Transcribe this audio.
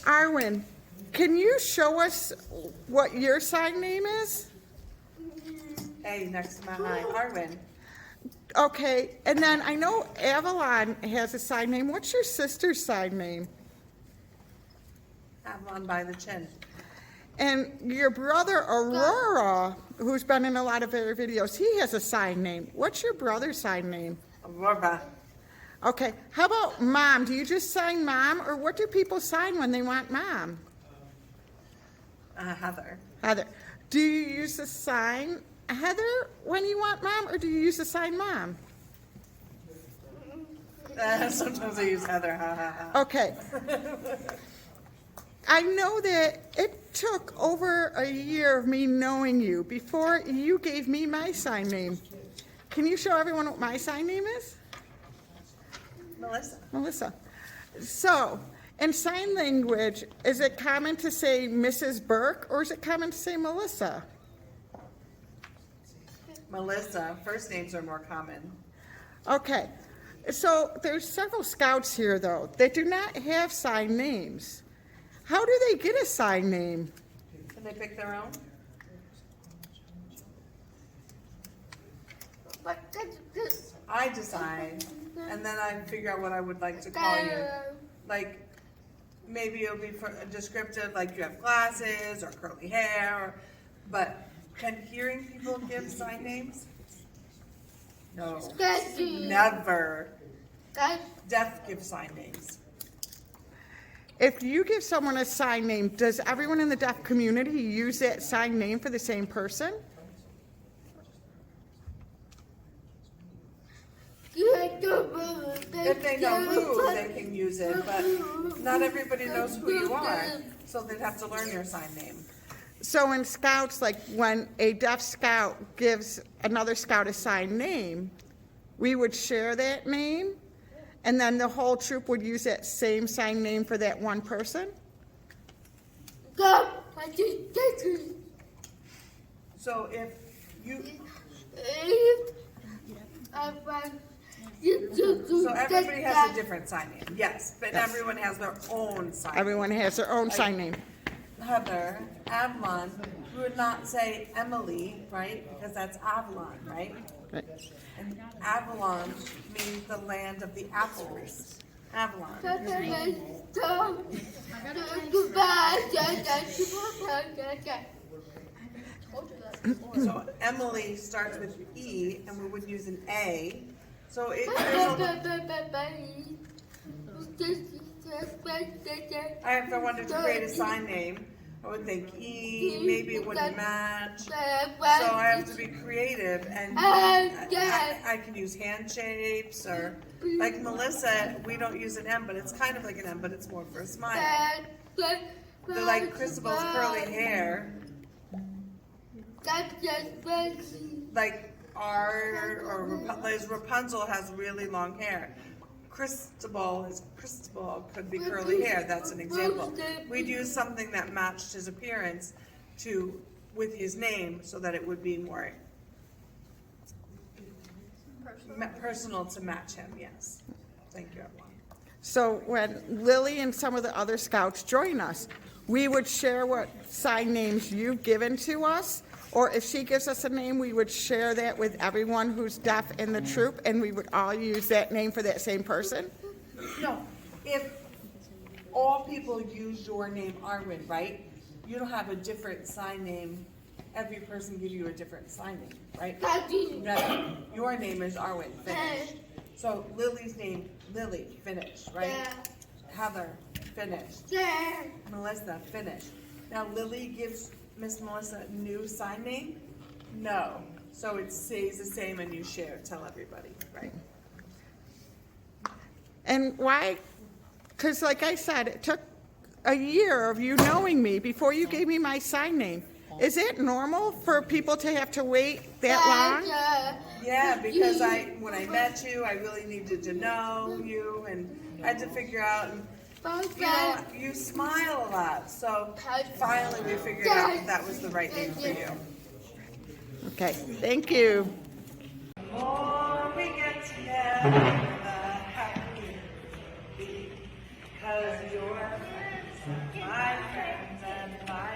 Arwen, can you show us what your sign name is? A next to my eye, Arwen. Okay, and then I know Avalon has a sign name. What's your sister's sign name? Avalon by the chin. And your brother Aurora, who's been in a lot of our videos, he has a sign name. What's your brother's sign name? Aurora. Okay, how about Mom? Do you just sign Mom, or what do people sign when they want Mom? Heather. Heather. Do you use the sign Heather when you want Mom, or do you use the sign Mom? Sometimes I use Heather. Ha ha ha. Okay. I know that it took over a year of me knowing you before you gave me my sign name. Can you show everyone what my sign name is? Melissa. Melissa. So, in sign language, is it common to say Mrs. Burke, or is it common to say Melissa? Melissa. First names are more common. Okay. So, there's several scouts here, though, that do not have sign names. How do they get a sign name? Can they pick their own? I decide, and then I figure out what I would like to call you. Like, maybe it'll be for descriptive, like you have glasses or curly hair. But can hearing people give sign names? No, never. Deaf give sign names. If you give someone a sign name, does everyone in the deaf community use that sign name for the same person? If they know who, they can use it, but not everybody knows who you are, so they'd have to learn your sign name. So in scouts, like when a deaf scout gives another scout a sign name, we would share that name, and then the whole troop would use that same sign name for that one person? So if you, so everybody has a different sign name, yes, but Yes. everyone has their own sign name. Everyone has their own sign name. Heather, Avalon, we would not say Emily, right? Because that's Avalon, right? Right. And Avalon means the land of the apples. Avalon. So Emily starts with E, and we would use an A. So there's if I wanted to create a sign name, I would think E, maybe it wouldn't match. So I have to be creative, and I can use hand shapes, or like Melissa, we don't use an M, but it's kind of like an M, but it's more for a smile. They're like Christabel's curly hair, like Rapunzel has really long hair. Cristobal could be curly hair. That's an example. We'd use something that matched his appearance with his name, so that it would be more personal to match him. Yes. Thank you, everyone. So when Lily and some of the other scouts join us, we would share what sign names you've given to us, or if she gives us a name, we would share that with everyone who's deaf in the troop, and we would all use that name for that same person? No, if all people use your name, Arwen, right? You don't have a different sign name. Every person gives you a different sign name, right? No, your name is Arwen, finish. So Lily's name, Lily, finish, right? Heather, finish. Melissa, finish. Now Lily gives Miss Melissa a new sign name? No. So it stays the same, and you share, tell everybody, right? And why? Because like I said, it took a year of you knowing me before you gave me my sign name. Is it normal for people to have to wait that long? Yeah, because when I met you, I really needed to know you, and I had to figure out, and you smile a lot, so finally we figured out that was the right name for you. Okay, thank you. The more we get together, the happier we'll be, 'cause you're My friends and my